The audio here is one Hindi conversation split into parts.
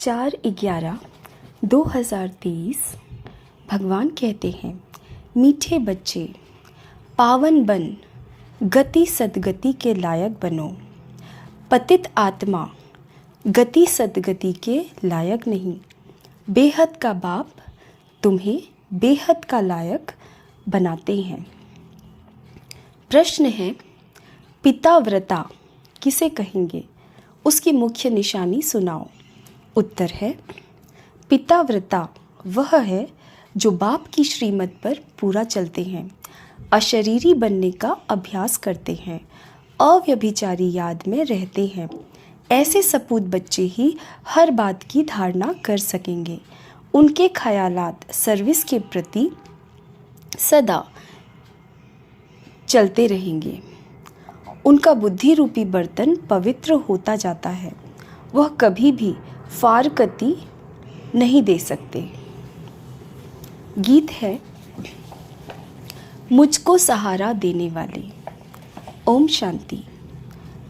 4/11/2023 भगवान कहते हैं, मीठे बच्चे पावन बन, गति सदगति के लायक बनो। पतित आत्मा गति सदगति के लायक नहीं। बेहद का बाप तुम्हें बेहद का लायक बनाते हैं। प्रश्न है, पिताव्रता किसे कहेंगे? उसकी मुख्य निशानी सुनाओ। उत्तर है, पिताव्रता वह है जो बाप की श्रीमत पर पूरा चलते हैं, अशरीरी बनने का अभ्यास करते हैं, अव्यभिचारी याद में रहते हैं। ऐसे सपूत बच्चे ही हर बात की धारणा कर सकेंगे। उनके ख्यालात सर्विस के प्रति सदा चलते रहेंगे। उनका बुद्धि रूपी बर्तन पवित्र होता जाता है। वह कभी भी फारकती नहीं दे सकते। गीत है, मुझको सहारा देने वाले। ओम शांति।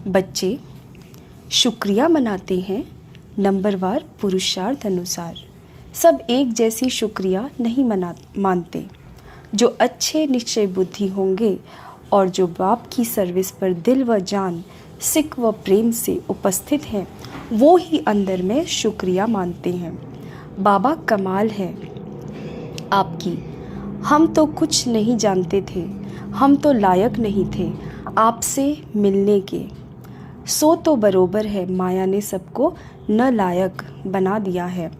बच्चे शुक्रिया मनाते हैं नंबरवार पुरुषार्थ अनुसार। सब एक जैसी शुक्रिया नहीं मानते। जो अच्छे निश्चय बुद्धि होंगे और जो बाप की सर्विस पर दिल व जान, सिक व प्रेम से उपस्थित हैं, वो ही अंदर में शुक्रिया मानते हैं। बाबा कमाल है आपकी। हम तो कुछ नहीं जानते थे, हम तो लायक नहीं थे आपसे मिलने के। सो तो बरोबर है, माया ने सबको न लायक बना दिया है।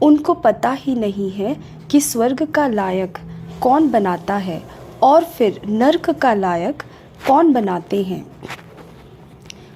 उनको पता ही नहीं है कि स्वर्ग का लायक कौन बनाता है और फिर नर्क का लायक कौन बनाते हैं।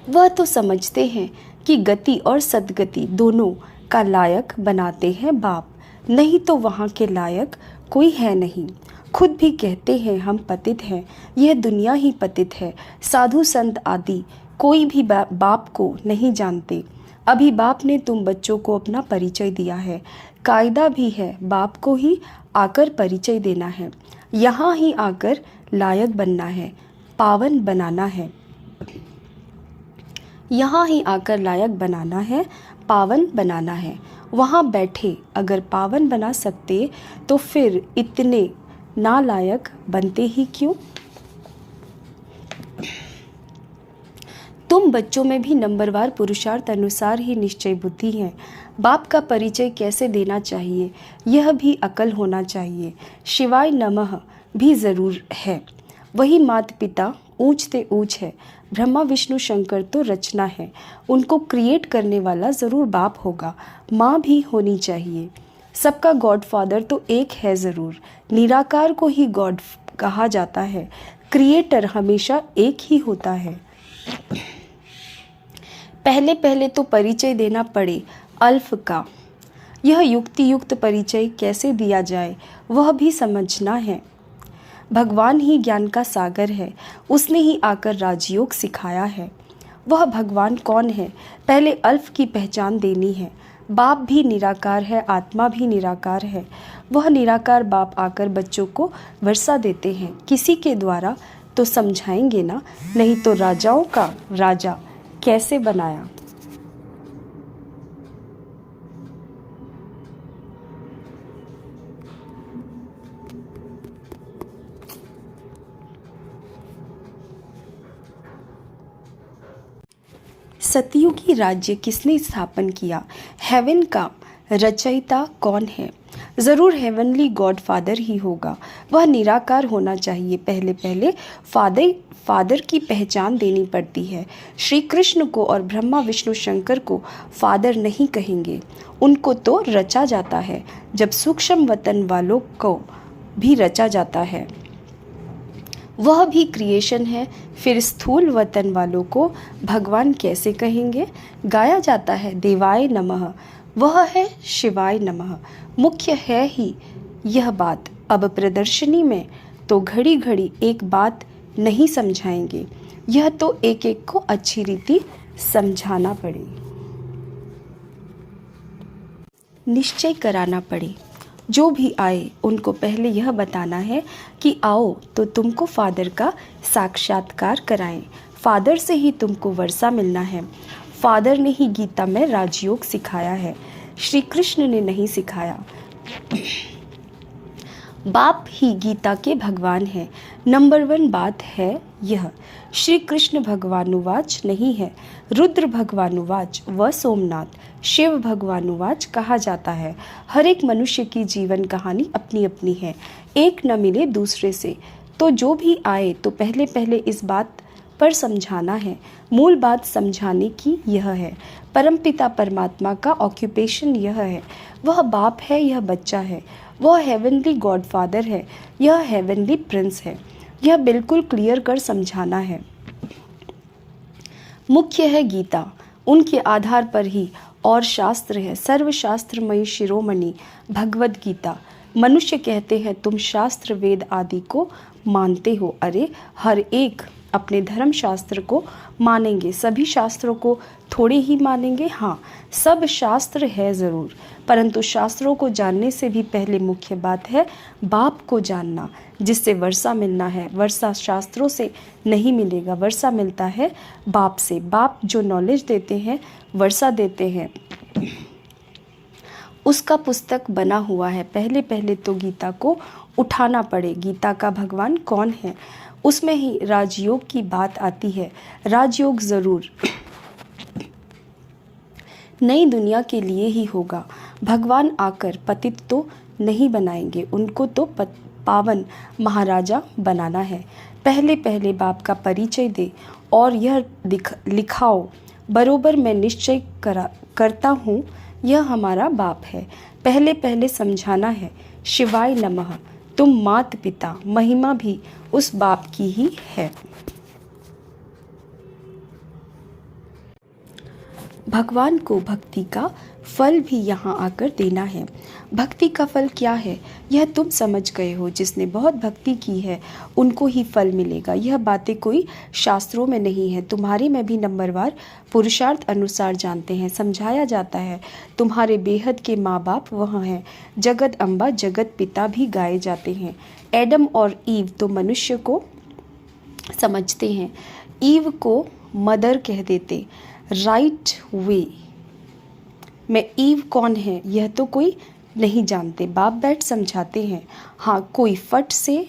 वह तो समझते हैं कि गति और सद्गति दोनों का लायक बनाते हैं बाप, नहीं तो वहाँ के लायक कोई है नहीं। खुद भी कहते हैं हम पतित हैं, यह दुनिया ही पतित है। साधु संत आदि कोई भी बाप को नहीं जानते। अभी बाप ने तुम बच्चों को अपना परिचय दिया है। कायदा भी है, बाप को ही आकर परिचय देना है, यहाँ ही आकर लायक बनना है, पावन बनाना है। यहाँ ही आकर लायक बनाना है, पावन बनाना है। वहाँ बैठे अगर पावन बना सकते तो फिर इतने नालायक बनते ही क्यों? तुम बच्चों में भी नंबरवार पुरुषार्थ अनुसार ही निश्चय बुद्धि है। बाप का परिचय कैसे देना चाहिए यह भी अकल होना चाहिए। शिवाय नमः भी ज़रूर है। वही माता पिता ऊंच ते ऊंच है। ब्रह्मा विष्णु शंकर तो रचना है, उनको क्रिएट करने वाला ज़रूर बाप होगा। माँ भी होनी चाहिए। सबका गॉड फादर तो एक है ज़रूर। निराकार को ही गॉड कहा जाता है। क्रिएटर हमेशा एक ही होता है। पहले पहले तो परिचय देना पड़े अल्फ का। यह युक्ति युक्त परिचय कैसे दिया जाए वह भी समझना है। भगवान ही ज्ञान का सागर है, उसने ही आकर राजयोग सिखाया है। वह भगवान कौन है, पहले अल्फ की पहचान देनी है। बाप भी निराकार है, आत्मा भी निराकार है। वह निराकार बाप आकर बच्चों को वर्षा देते हैं, किसी के द्वारा तो समझाएंगे ना, नहीं तो राजाओं का राजा कैसे बनाया। सतयुगी राज्य किसने स्थापन किया? हेवन का रचयिता कौन है? ज़रूर हेवनली गॉड फादर ही होगा। वह निराकार होना चाहिए। पहले पहले फादर की पहचान देनी पड़ती है। श्री कृष्ण को और ब्रह्मा विष्णु शंकर को फादर नहीं कहेंगे, उनको तो रचा जाता है। जब सूक्ष्म वतन वालों को भी रचा जाता है वह भी क्रिएशन है। फिर स्थूल वतन वालों को भगवान कैसे कहेंगे? गाया जाता है देवाय नमः, वह है शिवाय नमः। मुख्य है ही यह बात। अब प्रदर्शनी में तो घड़ी घड़ी एक बात नहीं समझाएंगे, यह तो एक एक को अच्छी रीति समझाना पड़े, निश्चय कराना पड़े। जो भी आए उनको पहले यह बताना है कि आओ तो तुमको फादर का साक्षात्कार कराएं। फादर से ही तुमको वर्षा मिलना है। फादर ने ही गीता में राजयोग सिखाया है, श्री कृष्ण ने नहीं सिखाया। बाप ही गीता के भगवान है। नंबर 1 बात है यह, श्री कृष्ण भगवानुवाच नहीं है, रुद्र भगवानुवाच व सोमनाथ शिव भगवानुवाच कहा जाता है। हर एक मनुष्य की जीवन कहानी अपनी अपनी है, एक न मिले दूसरे से। तो जो भी आए तो पहले पहले इस बात पर समझाना है। मूल बात समझाने की यह है, परमपिता परमात्मा का ऑक्यूपेशन यह है। वह बाप है, यह बच्चा है। वह हेवनली गॉडफादर है, यह हेवनली प्रिंस है। यह बिल्कुल क्लियर कर समझाना है। मुख्य है गीता, उनके आधार पर ही और शास्त्र है। सर्वशास्त्रमयी शिरोमणि भगवद गीता। मनुष्य कहते हैं तुम शास्त्र वेद आदि को मानते हो। अरे हर एक अपने धर्म शास्त्र को मानेंगे, सभी शास्त्रों को थोड़े ही मानेंगे। हाँ, सब शास्त्र है ज़रूर, परंतु शास्त्रों को जानने से भी पहले मुख्य बात है बाप को जानना, जिससे वर्षा मिलना है। वर्षा शास्त्रों से नहीं मिलेगा, वर्षा मिलता है बाप से। बाप जो नॉलेज देते हैं, वर्षा देते हैं, उसका पुस्तक बना हुआ है। पहले पहले तो गीता को उठाना पड़े। गीता का भगवान कौन है, उसमें ही राजयोग की बात आती है। राजयोग ज़रूर नई दुनिया के लिए ही होगा। भगवान आकर पतित तो नहीं बनाएंगे, उनको तो पावन महाराजा बनाना है। पहले पहले बाप का परिचय दे और यह लिखाओ बरोबर। मैं निश्चय करता हूँ यह हमारा बाप है। पहले पहले समझाना है शिवाय नमः। तुम मात पिता, महिमा भी उस बाप की ही है। भगवान को भक्ति का फल भी यहाँ आकर देना है। भक्ति का फल क्या है यह तुम समझ गए हो। जिसने बहुत भक्ति की है उनको ही फल मिलेगा। यह बातें कोई शास्त्रों में नहीं है, तुम्हारे में भी नंबरवार पुरुषार्थ अनुसार जानते हैं। समझाया जाता है तुम्हारे बेहद के माँ बाप वह हैं। जगत अम्बा जगत पिता भी गाए जाते हैं। एडम और ईव तो मनुष्य को समझते हैं, ईव को मदर कह देते। राइट वे में ईव कौन है यह तो कोई नहीं जानते, बाप बैठ समझाते हैं। हाँ, कोई फट से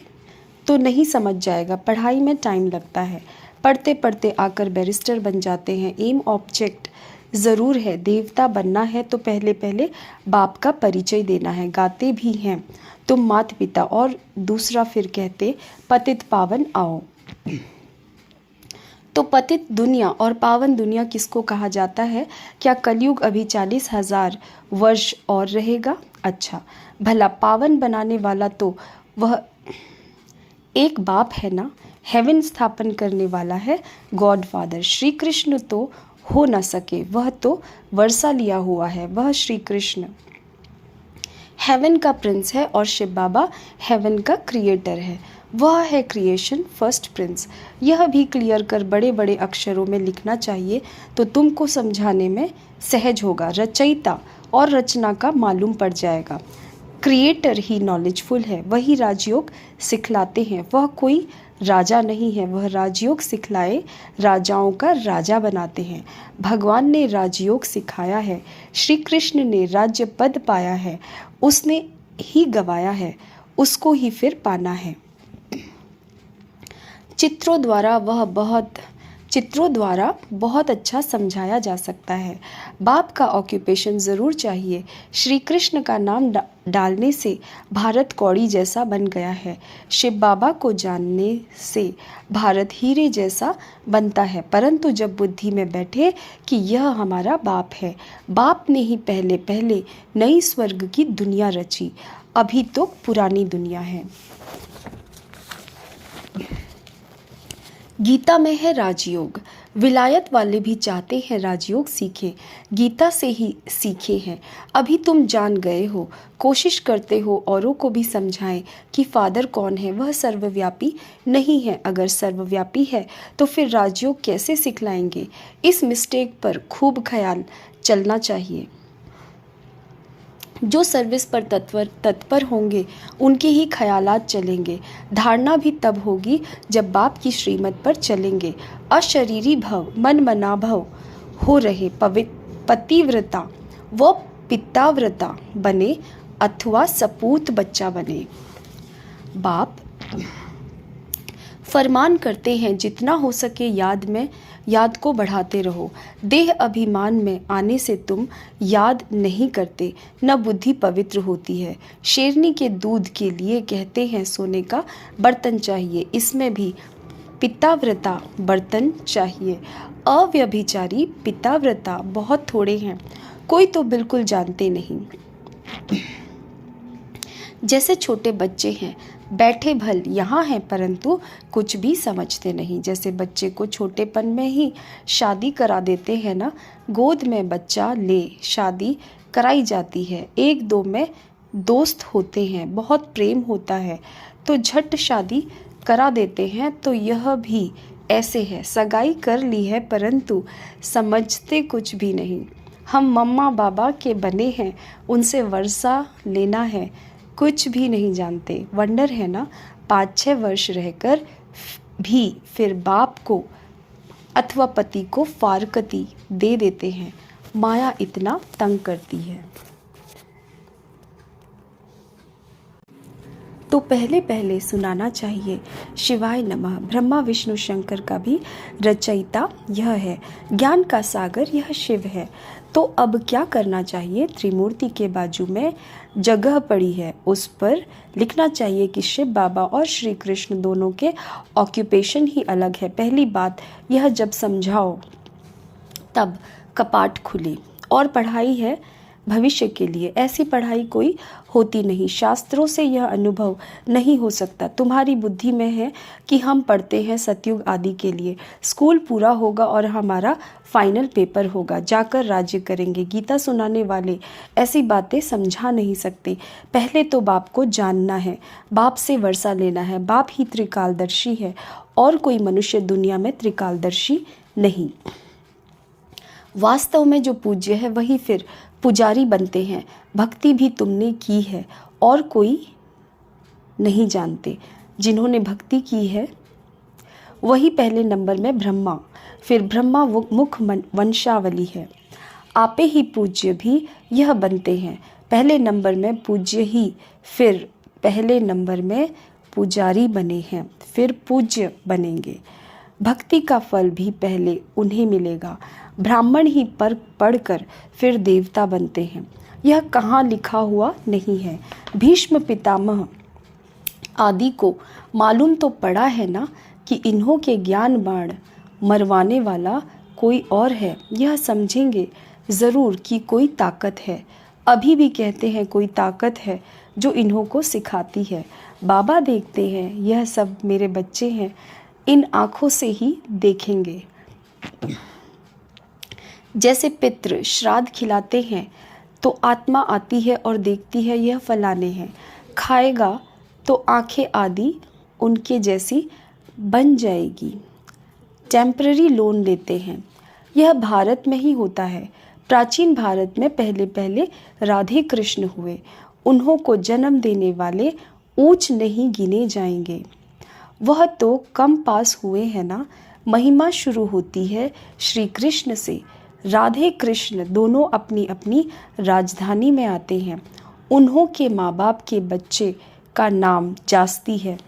तो नहीं समझ जाएगा, पढ़ाई में टाइम लगता है। पढ़ते पढ़ते आकर बैरिस्टर बन जाते हैं। एम ऑब्जेक्ट ज़रूर है, देवता बनना है तो पहले पहले बाप का परिचय देना है। गाते भी हैं तुम मात पिता, और दूसरा फिर कहते पतित पावन आओ। तो पतित दुनिया और पावन दुनिया किसको कहा जाता है? क्या कलयुग अभी 40,000 वर्ष और रहेगा? अच्छा भला पावन बनाने वाला तो वह एक बाप है ना, हेवन स्थापन करने वाला है गॉड फादर। श्री कृष्ण तो हो ना सके, वह तो वर्षा लिया हुआ है। वह श्री कृष्ण हेवन का प्रिंस है और शिव बाबा हेवन का क्रिएटर है। वह है क्रिएशन फर्स्ट प्रिंस। यह भी क्लियर कर बड़े बड़े अक्षरों में लिखना चाहिए तो तुमको समझाने में सहज होगा। रचयिता और रचना का मालूम पड़ जाएगा। क्रिएटर ही नॉलेजफुल है, वही राजयोग सिखलाते हैं। वह कोई राजा नहीं है, वह राजयोग सिखलाए राजाओं का राजा बनाते हैं। भगवान ने राजयोग सिखाया है, श्री कृष्ण ने राज्य पद पाया है, उसने ही गवाया है, उसको ही फिर पाना है। चित्रों द्वारा बहुत अच्छा समझाया जा सकता है। बाप का ऑक्यूपेशन ज़रूर चाहिए। श्री कृष्ण का नाम डालने से भारत कौड़ी जैसा बन गया है। शिव बाबा को जानने से भारत हीरे जैसा बनता है। परंतु जब बुद्धि में बैठे कि यह हमारा बाप है, बाप ने ही पहले पहले नई स्वर्ग की दुनिया रची, अभी तो पुरानी दुनिया है। गीता में है राजयोग। विलायत वाले भी चाहते हैं राजयोग सीखें, गीता से ही सीखे हैं। अभी तुम जान गए हो, कोशिश करते हो औरों को भी समझाएं कि फादर कौन है। वह सर्वव्यापी नहीं है। अगर सर्वव्यापी है तो फिर राजयोग कैसे सिखलाएंगे? इस मिस्टेक पर खूब ख्याल चलना चाहिए। जो सर्विस पर तत्पर होंगे उनके ही ख्यालात चलेंगे। धारणा भी तब होगी जब बाप की श्रीमत पर चलेंगे। अशरीरी भव मन मना भव हो रहे पतिव्रता व पिताव्रता बने अथवा सपूत बच्चा बने। बाप फरमान करते हैं जितना हो सके याद को बढ़ाते रहो। देह अभिमान में आने से तुम याद नहीं करते, न बुद्धि पवित्र होती है। शेरनी के दूध के लिए कहते हैं सोने का बर्तन चाहिए, इसमें भी पिताव्रता बर्तन चाहिए। अव्यभिचारी पिताव्रता बहुत थोड़े हैं, कोई तो बिल्कुल जानते नहीं। जैसे छोटे बच्चे हैं, बैठे भल यहाँ हैं परंतु कुछ भी समझते नहीं। जैसे बच्चे को छोटेपन में ही शादी करा देते हैं ना, गोद में बच्चा ले शादी कराई जाती है। एक दो में दोस्त होते हैं, बहुत प्रेम होता है तो झट शादी करा देते हैं। तो यह भी ऐसे है, सगाई कर ली है परंतु समझते कुछ भी नहीं। हम मम्मा बाबा के बने हैं, उनसे वर्षा लेना है, कुछ भी नहीं जानते। वंडर है ना, 5-6 वर्ष रहकर भी फिर बाप को अथवा पति को फारकती दे देते हैं। माया इतना तंग करती है। तो पहले सुनाना चाहिए शिवाय नमः। ब्रह्मा विष्णु शंकर का भी रचयिता यह है, ज्ञान का सागर यह शिव है। तो अब क्या करना चाहिए? त्रिमूर्ति के बाजू में जगह पड़ी है, उस पर लिखना चाहिए कि शिव बाबा और श्री कृष्ण दोनों के ऑक्यूपेशन ही अलग है। पहली बात यह जब समझाओ तब कपाट खुले। और पढ़ाई है भविष्य के लिए, ऐसी पढ़ाई कोई होती नहीं। शास्त्रों से यह अनुभव नहीं हो सकता। तुम्हारी बुद्धि में है कि हम पढ़ते हैं सतयुग आदि के लिए। स्कूल पूरा होगा और हमारा फाइनल पेपर होगा, जाकर राज्य करेंगे। गीता सुनाने वाले ऐसी बातें समझा नहीं सकते। पहले तो बाप को जानना है, बाप से वर्षा लेना है। बाप ही त्रिकालदर्शी है और कोई मनुष्य दुनिया में त्रिकालदर्शी नहीं। वास्तव में जो पूज्य है वही फिर पुजारी बनते हैं। भक्ति भी तुमने की है और कोई नहीं जानते। जिन्होंने भक्ति की है वही पहले नंबर में ब्रह्मा, फिर ब्रह्मा मुख वंशावली है। आपे ही पूज्य भी यह बनते हैं। पहले नंबर में पूज्य ही, फिर पहले नंबर में पुजारी बने हैं, फिर पूज्य बनेंगे। भक्ति का फल भी पहले उन्हें मिलेगा। ब्राह्मण ही पर पढ़कर फिर देवता बनते हैं। यह कहाँ लिखा हुआ नहीं है। भीष्म पितामह आदि को मालूम तो पड़ा है ना कि इन्हों के ज्ञान बाण मरवाने वाला कोई और है। यह समझेंगे ज़रूर कि कोई ताकत है। अभी भी कहते हैं कोई ताकत है जो इन्हों को सिखाती है। बाबा देखते हैं यह सब मेरे बच्चे हैं, इन आँखों से ही देखेंगे। जैसे पितृ श्राद्ध खिलाते हैं तो आत्मा आती है और देखती है यह फलाने हैं, खाएगा तो आंखें आदि उनके जैसी बन जाएगी। टेम्पररी लोन लेते हैं, यह भारत में ही होता है। प्राचीन भारत में पहले राधे कृष्ण हुए, उन्हों को जन्म देने वाले ऊंच नहीं गिने जाएंगे। वह तो कम पास हुए हैं ना। महिमा शुरू होती है श्री कृष्ण से। राधे कृष्ण दोनों अपनी अपनी राजधानी में आते हैं। उन्हों के माँ बाप के बच्चे का नाम जास्ती है।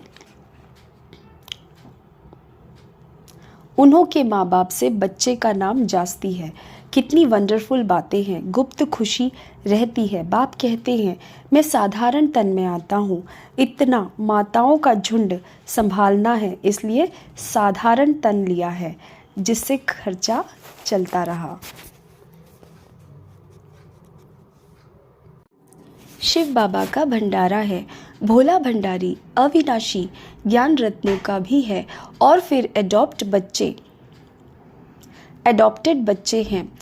उन्हों के माँ बाप से बच्चे का नाम जास्ती है। कितनी वंडरफुल बातें हैं, गुप्त खुशी रहती है। बाप कहते हैं मैं साधारण तन में आता हूँ, इतना माताओं का झुंड संभालना है, इसलिए साधारण तन लिया है जिससे खर्चा चलता रहा। शिव बाबा का भंडारा है, भोला भंडारी, अविनाशी, ज्ञान रत्नों का भी है। और फिर एडॉप्टेड बच्चे हैं,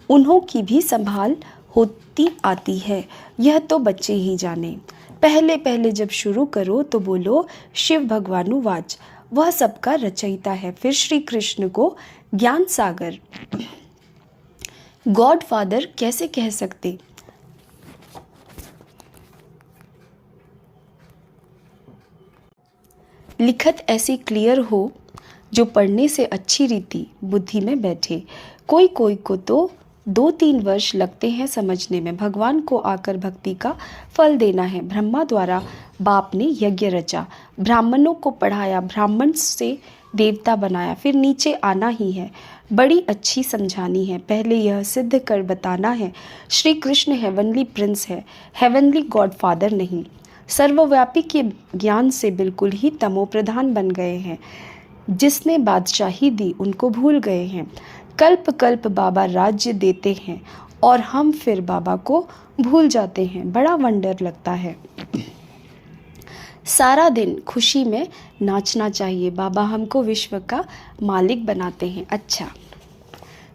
उन्हों की भी संभाल होती आती है। यह तो बच्चे ही जाने। पहले जब शुरू करो तो बोलो शिव भगवानुवाच, वह सबका रचयिता है। फिर श्री कृष्ण को ज्ञान सागर, गॉड फादर कैसे कह सकते? लिखत ऐसी क्लियर हो जो पढ़ने से अच्छी रीति बुद्धि में बैठे। कोई कोई को तो 2-3 वर्ष लगते हैं समझने में। भगवान को आकर भक्ति का फल देना है। ब्रह्मा द्वारा बाप ने यज्ञ रचा, ब्राह्मणों को पढ़ाया, ब्राह्मण से देवता बनाया, फिर नीचे आना ही है। बड़ी अच्छी समझानी है, पहले यह सिद्ध कर बताना है। श्री कृष्ण हेवनली प्रिंस है, हेवनली गॉडफादर नहीं। सर्वव्यापी के ज्ञान से बिल्कुल ही तमोप्रधान बन गए हैं। जिसने बादशाही दी उनको भूल गए हैं। कल्प कल्प बाबा राज्य देते हैं और हम फिर बाबा को भूल जाते हैं। बड़ा वंडर लगता है। सारा दिन खुशी में नाचना चाहिए। बाबा हमको विश्व का मालिक बनाते हैं। अच्छा,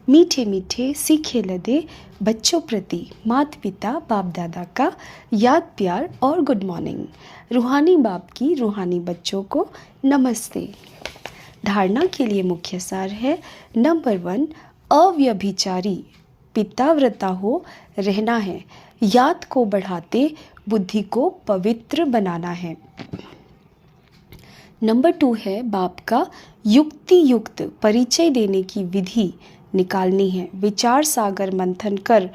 मीठे मीठे सीखे लदे बच्चों प्रति माता पिता बाप दादा का याद प्यार और गुड मॉर्निंग। रूहानी बाप की रूहानी बच्चों को नमस्ते। धारणा के लिए मुख्य सार है, नंबर 1, अव्यभिचारी पिताव्रता हो रहना है। याद को बढ़ाते बुद्धि को पवित्र बनाना है। नंबर 2 है, बाप का युक्ति युक्त परिचय देने की विधि निकालनी है। विचार सागर मंथन कर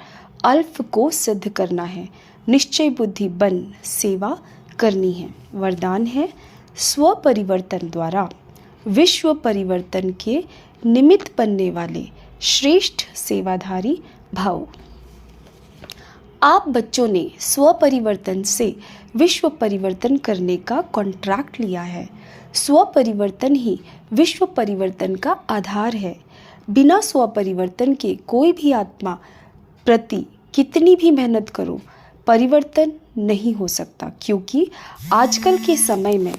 अल्फ को सिद्ध करना है। निश्चय बुद्धि बन सेवा करनी है। वरदान है, स्व परिवर्तन द्वारा विश्व परिवर्तन के निमित्त बनने वाले श्रेष्ठ सेवाधारी भाव। आप बच्चों ने स्व परिवर्तन से विश्व परिवर्तन करने का कॉन्ट्रैक्ट लिया है। स्व परिवर्तन ही विश्व परिवर्तन का आधार है। बिना स्व परिवर्तन के कोई भी आत्मा प्रति कितनी भी मेहनत करो, परिवर्तन नहीं हो सकता। क्योंकि आजकल के समय में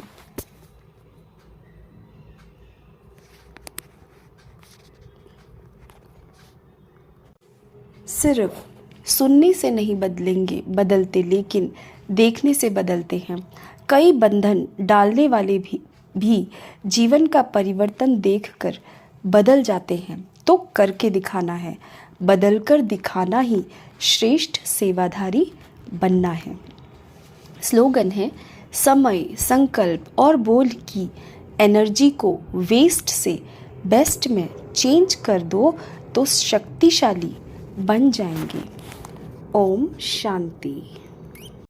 सिर्फ सुनने से नहीं बदलते, लेकिन देखने से बदलते हैं। कई बंधन डालने वाले भी जीवन का परिवर्तन देखकर बदल जाते हैं। तो करके दिखाना है, बदलकर दिखाना ही श्रेष्ठ सेवाधारी बनना है। स्लोगन है, समय, संकल्प और बोल की एनर्जी को वेस्ट से बेस्ट में चेंज कर दो तो शक्तिशाली बन जाएंगे। ओम शांति।